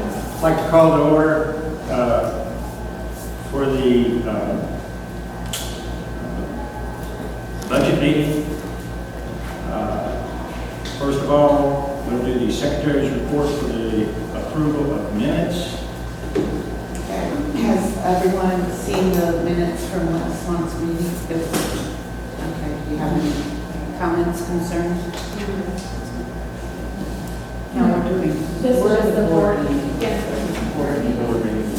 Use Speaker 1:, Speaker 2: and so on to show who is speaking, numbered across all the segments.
Speaker 1: I'd like to call to order for the budget meeting. First of all, we'll do the secretary's report for the approval of minutes.
Speaker 2: Has everyone seen the minutes from last month's meeting? Okay, do you have any comments, concerns? No, we're doing.
Speaker 3: This is just the board. Yes.
Speaker 2: Board meeting.
Speaker 1: Board meeting.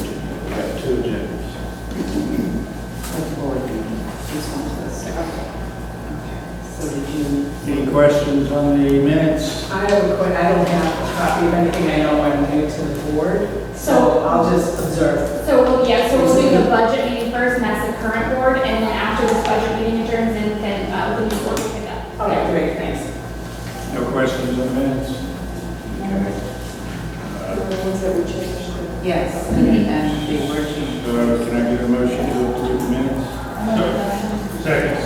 Speaker 1: We have two agendas.
Speaker 2: The board meeting. This one's the second. Okay. So did you?
Speaker 1: Any questions on the minutes?
Speaker 4: I have a question. I don't have a copy of anything. I know I'm new to the board, so I'll just observe.
Speaker 3: So we'll do the budget meeting first, and that's the current board, and then after this budget meeting adjourns, and then the new board will pick up.
Speaker 4: Okay, great, thanks.
Speaker 1: No questions on minutes?
Speaker 2: Yes, and the working.
Speaker 1: Can I get a motion to approve the minutes? Second.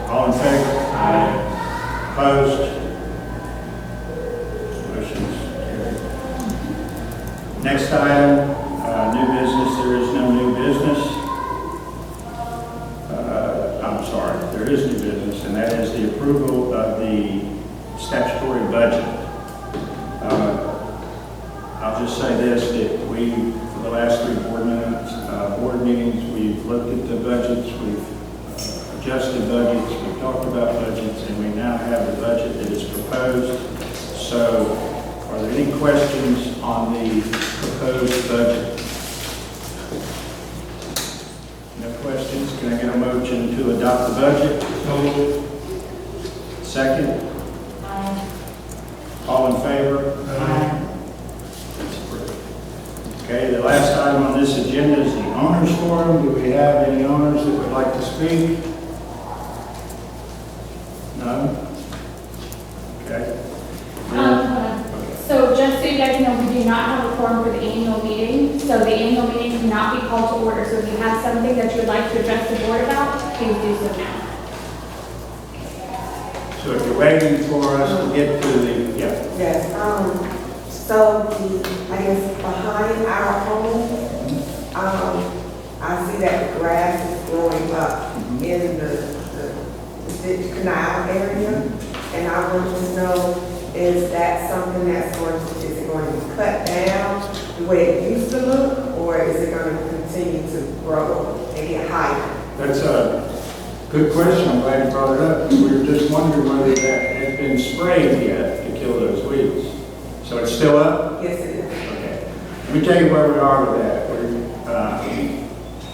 Speaker 1: All in favor? Aye. Opposed? Motion's carried. Next item, new business. There is no new business. I'm sorry, there is new business, and that is the approval of the statutory budget. I'll just say this, that we, for the last three board meetings, we've looked at the budgets, we've adjusted budgets, we've talked about budgets, and we now have the budget that is proposed. So, are there any questions on the proposed budget? No questions? Can I get a motion to adopt the budget? Second? All in favor? Okay, the last item on this agenda is the owners forum. Do we have any owners that would like to speak? No? Okay.
Speaker 3: So just so you guys know, we do not have a quorum for the annual meeting, so the annual meeting cannot be called to order. So if you have something that you would like to address the board about, please do so now.
Speaker 1: So if you're waiting for us to get to the,
Speaker 5: Yes, so I guess behind our home, I see that the grass is growing up in the canal area, and I want to know, is that something that's is it going to be cut down the way it used to look, or is it going to continue to grow and get higher?
Speaker 1: that's a good question. I'm glad you brought it up. We were just wondering whether that had been sprayed yet to kill those weeds. So it's still up?
Speaker 5: Yes, it is.
Speaker 1: Okay. Let me tell you where we are with that.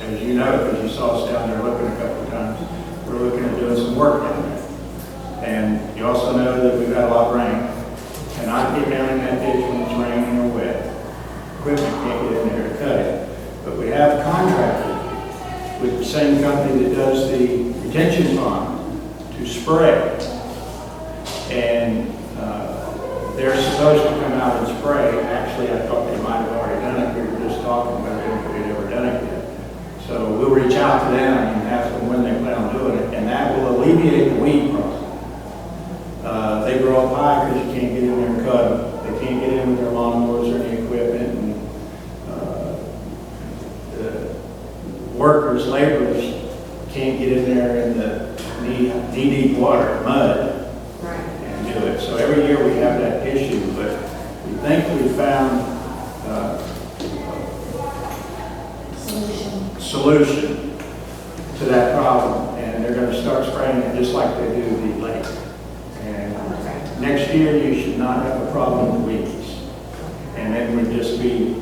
Speaker 1: As you know, because you saw us down there looking a couple of times, we're looking at doing some work down there. And you also know that we've got a lot of rain. And I get down in that ditch when it's raining or wet. Equipment can't get in there to cut it. But we have contracted with the same company that does the retention pond to spray. And they're supposed to come out and spray. Actually, I thought they might have already done it. We were just talking about it, but they'd never done it yet. So we'll reach out to them and ask them when they plan on doing it, and that will alleviate the weed problem. They grow up high because you can't get in there and cut them. They can't get in with their lawnmowers or any equipment, and the workers, laborers, can't get in there in the knee-deep water, mud.
Speaker 5: Right.
Speaker 1: And do it. So every year we have that issue, but we think we found a solution to that problem, and they're going to start spraying it just like they do the lake. And next year you should not have a problem with weeds, and then we'd just be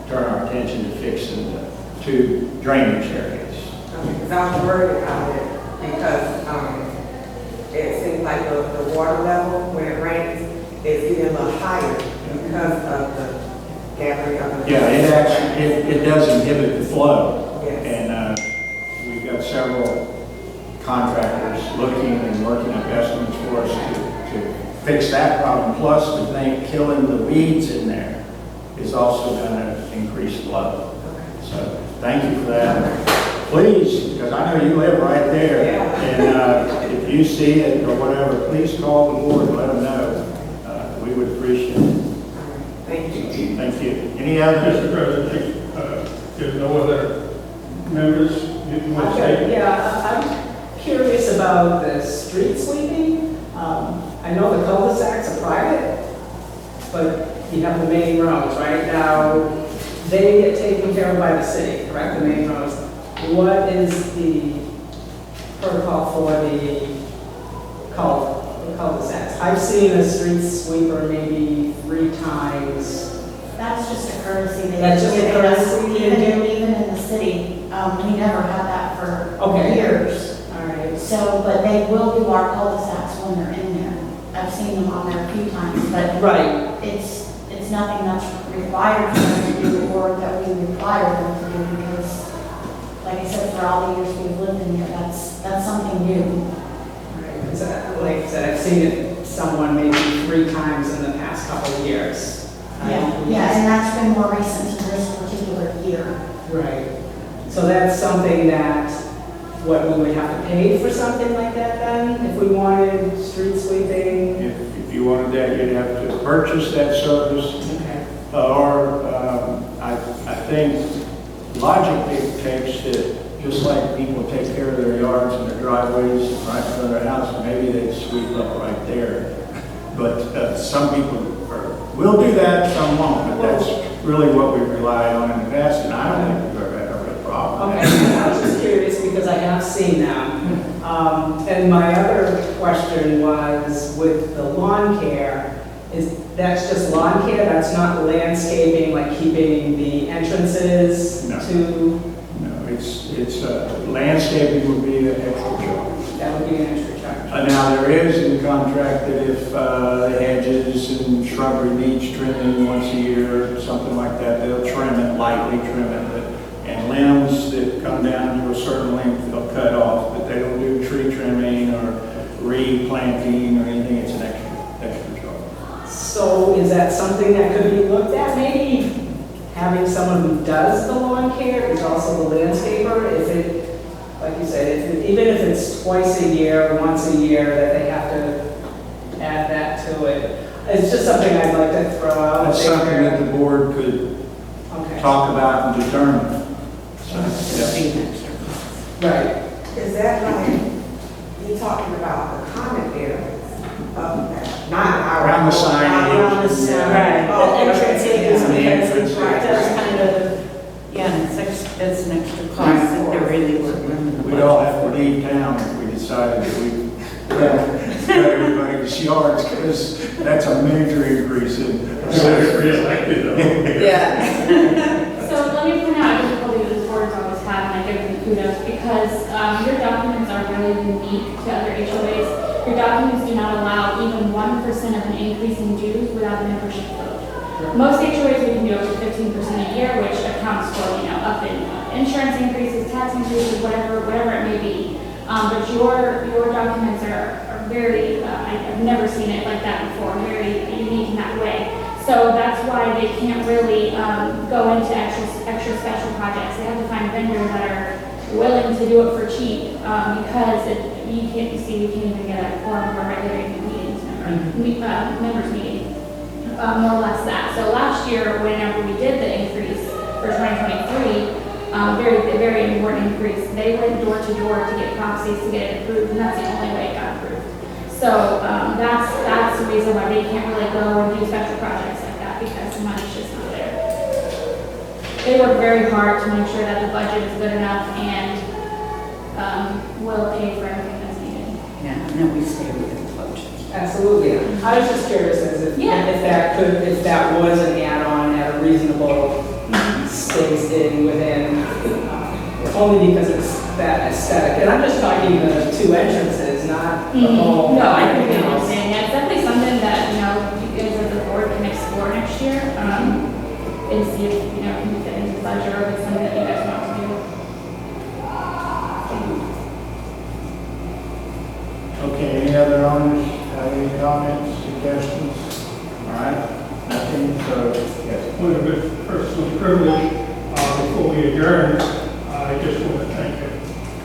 Speaker 1: turn our attention to fixing the two drainage areas.
Speaker 5: Because I was worried about it because it seems like the water level when it rains is getting a little higher because of the gathering of the.
Speaker 1: Yeah, it actually it does inhibit the flow.
Speaker 5: Yes.
Speaker 1: And we've got several contractors looking and working up estimates for us to fix that problem. Plus, we think killing the weeds in there is also going to increase flow. So thank you for that. Please, because I know you live right there,
Speaker 5: Yeah.
Speaker 1: and if you see it or whatever, please call the board and let them know. We would appreciate it.
Speaker 5: Thank you.
Speaker 1: Thank you. Any other?
Speaker 6: Mr. President, there's no other members you want to say?
Speaker 4: Yeah, I'm curious about the street sweeping. I know the cul-de-sacs are private, but you have the main roads, right? Now, they get taken care of by the city, correct, the main roads? What is the protocol for the cul-de-sacs? I've seen a street sweeper maybe 3 times.
Speaker 7: That's just a courtesy.
Speaker 4: That's just a courtesy they do?
Speaker 7: Even in the city, we never had that for
Speaker 4: Okay.
Speaker 7: years.
Speaker 4: All right.
Speaker 7: So, but they will do our cul-de-sacs when they're in there. I've seen them on there a few times, but
Speaker 4: Right.
Speaker 7: it's nothing that's required for them to do or that we require them to do because, like I said, for all the years we've lived in here, that's something new.
Speaker 4: Right. Like I said, I've seen it someone maybe 3 times in the past couple of years.
Speaker 7: Yeah, and that's been more recent to this particular year.
Speaker 4: Right. So that's something that, what, we would have to pay for something like that then, if we wanted street sweeping?
Speaker 1: If you wanted that, you'd have to purchase that service,
Speaker 4: Okay.
Speaker 1: or I think logic dictates that just like people take care of their yards and their driveways right in front of their house, maybe they'd sweep up right there. But some people will do that, some won't, but that's really what we relied on in the past, and I don't think we've ever had a real problem.
Speaker 4: Okay, I was just curious because I have seen them. And my other question was with the lawn care, that's just lawn care? That's not landscaping, like keeping the entrances
Speaker 1: No.
Speaker 4: to?
Speaker 1: No, it's landscaping would be an extra charge.
Speaker 4: That would be an extra charge.
Speaker 1: Now, there is in the contract that if the hedges and shrubbery needs trimming once a year, or something like that, they'll trim it, lightly trim it. And limbs that come down to a certain length, they'll cut off, but they don't do tree trimming or replanting or anything. It's an extra charge.
Speaker 4: So is that something that could be looked at? Maybe having someone who does the lawn care is also the landscaper? If it, like you said, even if it's twice a year, once a year, that they have to add that to it. It's just something I'd like to throw out
Speaker 1: That's
Speaker 4: there.
Speaker 1: something that the board could
Speaker 4: Okay.
Speaker 1: talk about and determine. So, yeah.
Speaker 4: Right.
Speaker 5: Is that like, you talking about the common areas of that? Not our.
Speaker 1: Around the signage.
Speaker 7: Around the
Speaker 4: Right.
Speaker 7: the entrance is,
Speaker 1: And the entrance.
Speaker 7: it does kind of, yeah, it's an extra cost that they're really working.
Speaker 1: We'd all have to leave town if we decided that we cut everybody's yards, because that's a major increase in.
Speaker 6: Reelected though.
Speaker 2: Yeah.
Speaker 3: So let me point out a difficulty that this board's always had, and I give them kudos, because your documents are really unique to other HOAs. Your documents do not allow even 1% of an increase in dues without a membership vote. Most HOAs, we can do up to 15% a year, which accounts for, up in insurance increases, tax increases, whatever it may be. But your documents are very, I've never seen it like that before, very unique in that way. So that's why they can't really go into extra special projects. They have to find vendors that are willing to do it for cheap because you can't even get a quorum for a regular meetings members meeting, more or less that. So last year, whenever we did the increase for 2023, very important increase. They went door to door to get proxies to get it approved, and that's the only way it got approved. So that's the reason why they can't really go and do special projects like that, because the money's just not there. They work very hard to make sure that the budget is good enough and will pay for everything that's needed.
Speaker 2: Yeah, and then we stay within the budget.
Speaker 4: Absolutely. I was just curious as if that was an add-on at a reasonable staying within, only because it's that aesthetic. And I'm just talking the 2 entrances, not the whole.
Speaker 3: No, I completely understand. Yeah, it's definitely something that, you guys as a board can explore next year, and see if, can fit into the budget, or if it's something that you guys want to do.
Speaker 1: Okay, any other owners have any comments, suggestions? All right, nothing, so, yes.
Speaker 6: Point of personal privilege, before we adjourn, I just want to thank you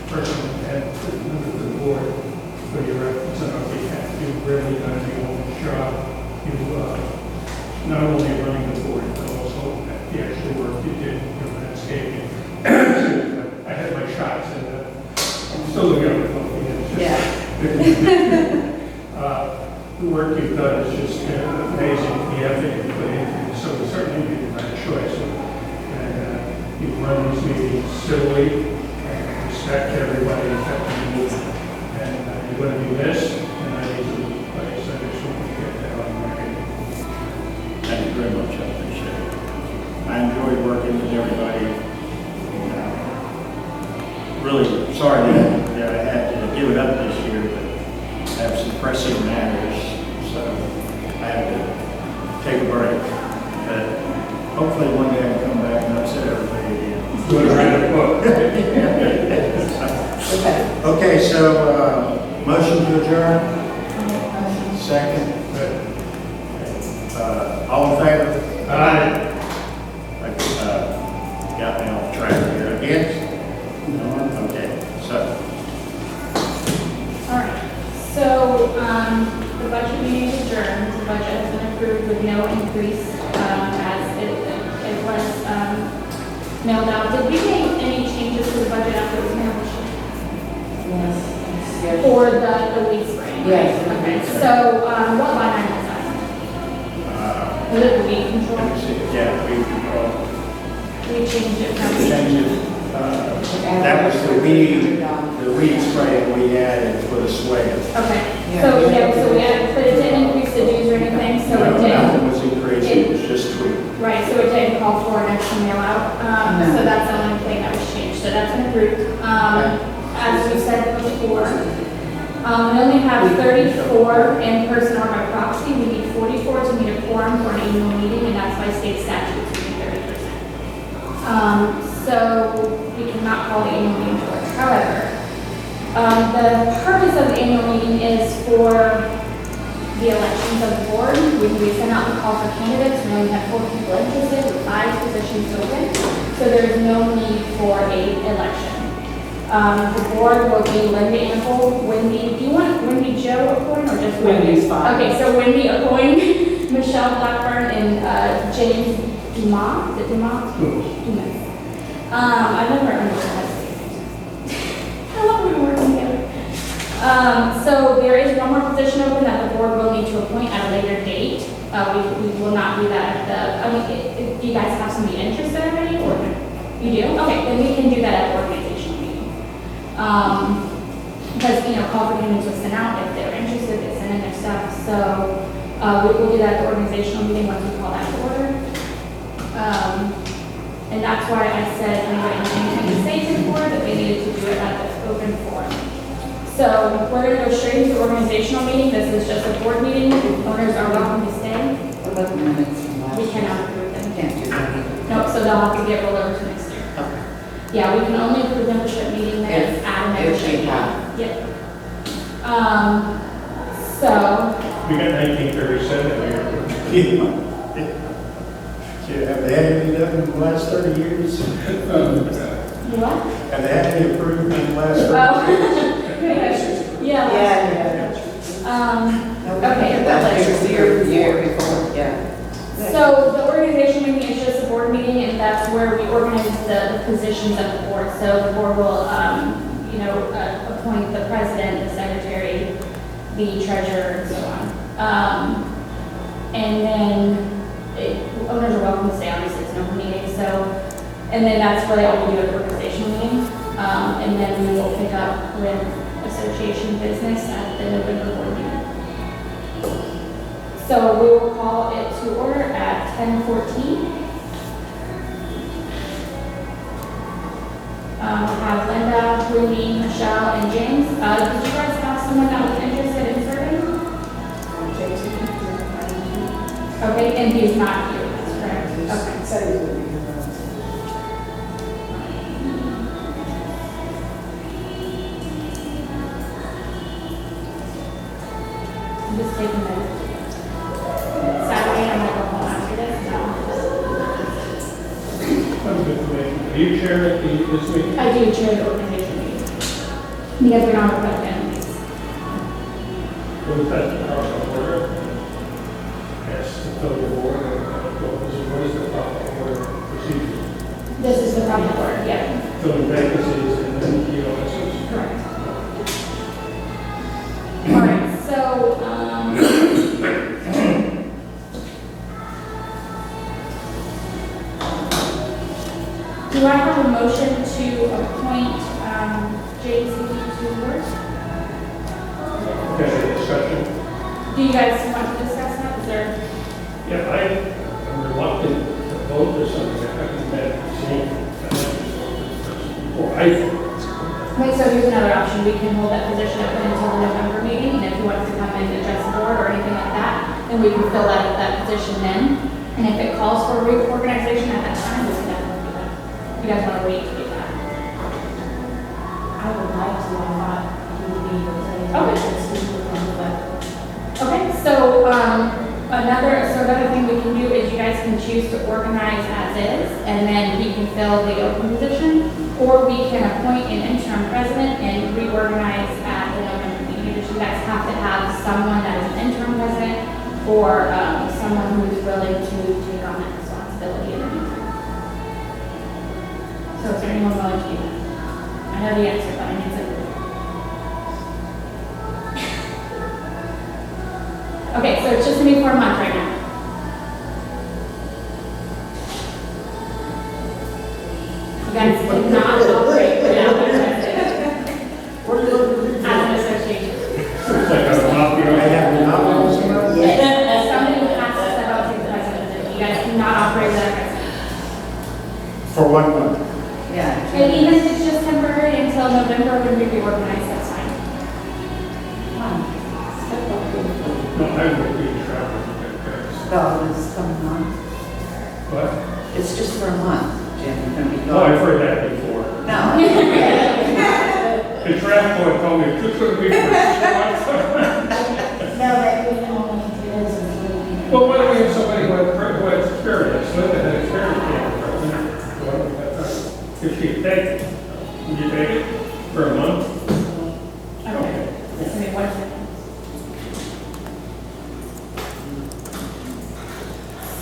Speaker 6: personally and the members of the board for your efforts on our behalf. You've really done a wonderful job. You not only running the board, but also The work you've done is just amazing, the effort you put into it, so we certainly made the right choice. And you run these meetings civilly and respect everybody affected in the movement. And you're going to do this, and I need to, like I said, I just want to get that on record.
Speaker 1: Thank you very much, I appreciate it. I enjoyed working with everybody. And, really sorry that I had to give it up this year, but I have some pressing matters, so I had to take a break. But hopefully one day I'll come back and upset everybody again.
Speaker 6: We'll write a book.
Speaker 1: Okay, so motion to adjourn. Second. All in favor?
Speaker 6: Aye.
Speaker 1: Got me off track here. Against? No one? Okay, so.
Speaker 3: All right, so, the budget meeting is adjourned, the budget has been approved with no increase, as it was, mailed out. Did we make any changes to the budget after it was mailed?
Speaker 2: Yes.
Speaker 3: For the weed spraying?
Speaker 2: Yes.
Speaker 3: Okay, so, what line item is that? Was it the weed control?
Speaker 1: Let me see. Yeah, we control.
Speaker 3: We changed it from.
Speaker 1: Change it. That was the weed spray we added for the swale.
Speaker 3: Okay, so, yeah, so we added, but it didn't increase the dues or anything, so it
Speaker 1: Nothing
Speaker 3: didn't.
Speaker 1: was increased, it was just tweaked.
Speaker 3: Right, so it didn't call for an extra mail out, so that's the only thing that was changed, so that's been approved. As we said before, we only have 34 in person or by proxy, we need 44 to meet a quorum for an annual meeting, and that's by state statute, we need 30%. So we cannot call the annual meeting to order. However, the purpose of the annual meeting is for the elections of the board. We sent out the call for candidates, we only have 4 people interested with 5 positions open, so there is no need for a election. The board will be Linda Ample, Wendy, do you want Wendy Joe Aucoin or just Wendy?
Speaker 4: Wendy's fine.
Speaker 3: Okay, so Wendy Aucoin, Michelle Blackburn, and James Dumas, is it Dumas? Dumas. I never understood how to say it. I love when we work together. So there is one more position open that the board will need to appoint at a later date. We will not do that at the, do you guys have somebody interested already, or you do? Okay, then we can do that at the organizational meeting. Because, call for candidates was sent out, if they're interested, they send in their stuff. So we'll do that at the organizational meeting once we call that to order. And that's why I said, anybody has anything to say to the board, that we needed to do it at the open forum. So we're going to go straight into the organizational meeting. This is just a board meeting. Owners are welcome to stay.
Speaker 2: What about the minutes from last
Speaker 3: We
Speaker 2: year?
Speaker 3: cannot approve them.
Speaker 2: Can't do that either.
Speaker 3: Nope, so they'll have to get rolled over to next year.
Speaker 2: Okay.
Speaker 3: Yeah, we can only approve membership meeting minutes
Speaker 2: If-
Speaker 3: at a
Speaker 2: if
Speaker 3: membership
Speaker 2: we
Speaker 3: meeting.
Speaker 2: have.
Speaker 3: Yep. So,
Speaker 6: We got 1937 here.
Speaker 1: Have they had any done in the last 30 years?
Speaker 3: what?
Speaker 1: Have they had any approved in the last 30 years?
Speaker 3: Oh. Yeah. Okay.
Speaker 2: That's like the year before, yeah.
Speaker 3: So the organization meeting is just a board meeting, and that's where we organize the positions of the board. So the board will, appoint the president, the secretary, the treasurer, and so on. And then owners are welcome to stay, obviously it's an open meeting. So, and then that's really all we do at the organizational meeting. And then we will pick up with association business at the November board meeting. So we will call it to order at 10:14. We have Linda, Ruby, Michelle, and James. Did you guys have someone that was interested in serving? Okay, and he's not here, that's correct? Okay. I'm just taking notes. Saturday, I'm gonna go home after this, no.
Speaker 6: That's good for me. Are you chair at this meeting?
Speaker 3: I do chair the organization meeting. Because we don't have enough families.
Speaker 6: What is that, the house of order? Yes, the total board, what is the proper order procedure?
Speaker 3: This is the proper order, yeah,
Speaker 6: Filling vacancies and then,
Speaker 3: correct. All right, so, do I have a motion to appoint, James to the board?
Speaker 6: Okay, discussion.
Speaker 3: Do you guys want to discuss that? Is there?
Speaker 6: Yeah, I'm reluctant to vote for something I haven't met seen. Before.
Speaker 3: Wait, so here's another option. We can hold that position open until the November meeting, and if he wants to come in and address the board or anything like that, then we can fill that position then. And if it calls for reorganization at that time, we can definitely do that. You guys want to wait to do that?
Speaker 7: I would like to, I thought he would be able to.
Speaker 3: Okay.
Speaker 7: But
Speaker 3: Okay, so, another thing we can do is you guys can choose to organize as is, and then we can fill the open position, or we can appoint an interim president and reorganize at the November meeting. Either you guys have to have someone that is an interim president, or, someone who's willing to take on that responsibility in the meantime. So is there anyone willing to do that? I know the answer, but I need to. Okay, so it's just gonna be for a month right now. You guys cannot operate without the president. As an association.
Speaker 6: It's like a mafia.
Speaker 1: I have an option.
Speaker 3: Somebody has to step up to the president. You guys cannot operate without a president.
Speaker 1: For 1 month.
Speaker 2: Yeah.
Speaker 3: And even if it's just temporary until November, when we reorganize, that's fine.
Speaker 6: No, I would be traveling.
Speaker 2: No, it's coming on.
Speaker 6: What?
Speaker 2: It's just for a month, Jim. You're gonna be
Speaker 6: Oh, I've
Speaker 2: gone.
Speaker 6: heard that before.
Speaker 2: No.
Speaker 6: The draft board told me it's just going to be for 6 months.
Speaker 7: no, that we can only do this until we.
Speaker 6: Well, why don't we have somebody who has experience? Linda had experience being a president. If she take, would you take it for a month?
Speaker 3: Okay. Just give me 1 second.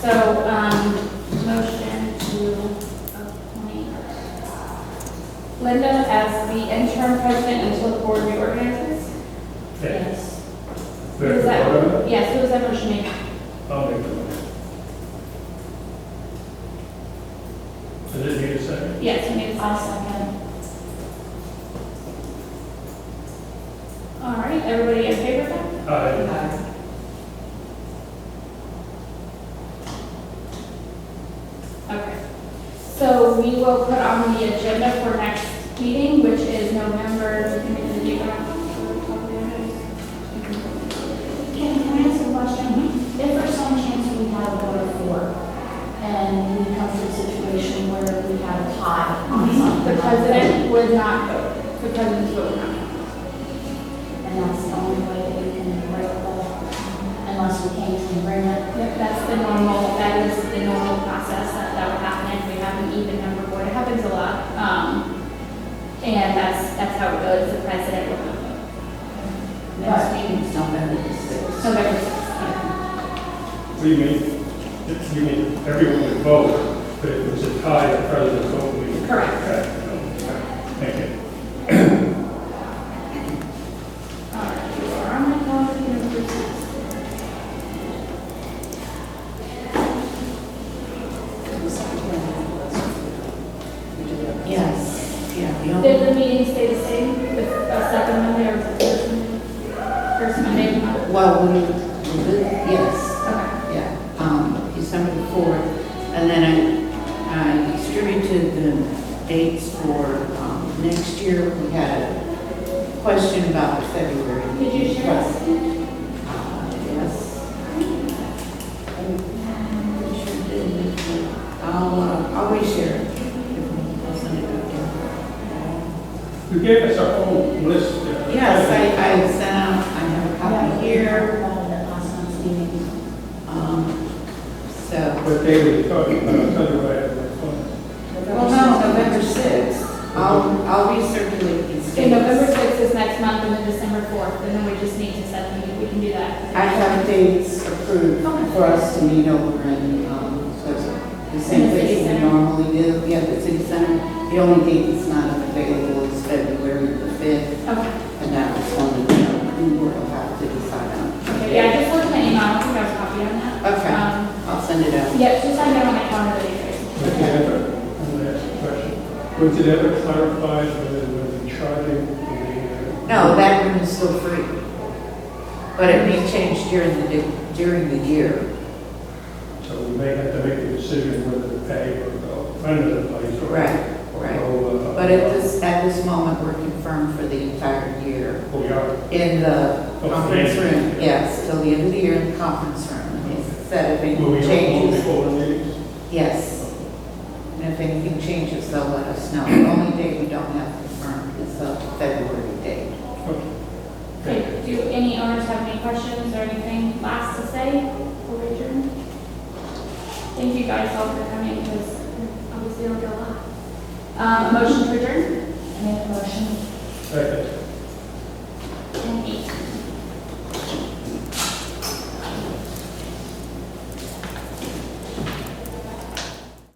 Speaker 3: So, motion to appoint Linda as the interim president until the board reorganizes?
Speaker 6: Okay.
Speaker 3: Yes.
Speaker 6: Do we have to vote on it?
Speaker 3: Yes, who was that motion made?
Speaker 6: I'll make the motion. Does it need a second?
Speaker 3: Yes, you made a
Speaker 7: I'll
Speaker 3: second.
Speaker 7: second.
Speaker 3: All right, everybody in favor of that? Okay. So we will put on the agenda for next meeting, which is November,
Speaker 7: Can I ask a question? If for some chance we have a vote of 4, and we come to a situation where we have a tie on something.
Speaker 3: the president would not vote. The president's vote would not count.
Speaker 7: And that's the only way that we can break the, unless we came to an agreement.
Speaker 3: Yep, that is the normal process that would happen if we have an even number board. It happens a lot. And that's how it goes. The president will not vote.
Speaker 2: Next meeting's November the 6th.
Speaker 3: November 6th.
Speaker 6: What do you mean? You mean everyone would vote, but if it was a tie, the president's vote would be.
Speaker 3: Correct.
Speaker 6: Okay. Thank you.
Speaker 3: All right, you are on my calendar, November 6th.
Speaker 2: Yes, yeah. the only-
Speaker 3: Did the meeting stay the same, the second Monday or the first Monday? First Monday of the month?
Speaker 2: Well, yes,
Speaker 3: Okay.
Speaker 2: yeah, December the 4th. And then I distributed the dates for next year. We had a question about February.
Speaker 3: Did you share this?
Speaker 2: Yes. I'll reshare it. I'll send it out to
Speaker 6: You gave us our whole list.
Speaker 2: you. Yes, I sent out, I have a copy here.
Speaker 7: That last month's meeting.
Speaker 2: So,
Speaker 6: What day were you talking about? I'll tell you what I have my phone.
Speaker 2: well, no, November 6th. I'll recirculate these dates.
Speaker 3: Okay, November 6th is next month and then December 4th, and then we just need to set the meeting. We can do that.
Speaker 2: I have dates approved for us to meet over in, the same
Speaker 3: In the
Speaker 2: place
Speaker 3: city
Speaker 2: we
Speaker 3: center?
Speaker 2: normally do. Yeah, the city center. The only date that's not available is February the 5th,
Speaker 3: Okay.
Speaker 2: and that was only, we will have to decide on.
Speaker 3: Okay, yeah, just look at my email, I think I was copied on that.
Speaker 2: Okay. I'll send it out.
Speaker 3: Yeah, just I get on my calendar later.
Speaker 6: Would you ever, I'm gonna ask a question, was it ever clarified whether there was a charging for the?
Speaker 2: No, that room is still free. But it may change during the year.
Speaker 6: So we may have to make a decision whether to pay or go rent the place or.
Speaker 2: Right.
Speaker 6: Or,
Speaker 2: But at this moment, we're confirmed for the entire year
Speaker 6: we are.
Speaker 2: in the
Speaker 6: Oh,
Speaker 2: conference
Speaker 6: yeah.
Speaker 2: room. Yes, till the end of the year in the conference room. And they said if
Speaker 6: Will we
Speaker 2: anything
Speaker 6: know
Speaker 2: changes,
Speaker 6: before the meetings?
Speaker 2: yes. And if anything changes, they'll let us know. The only date we don't have confirmed is the February date.
Speaker 3: Okay, do any owners have any questions or anything last to say before we adjourn? Thank you guys all for coming, because obviously it'll get a lot. Motion to adjourn?
Speaker 7: I made a motion.
Speaker 6: Second.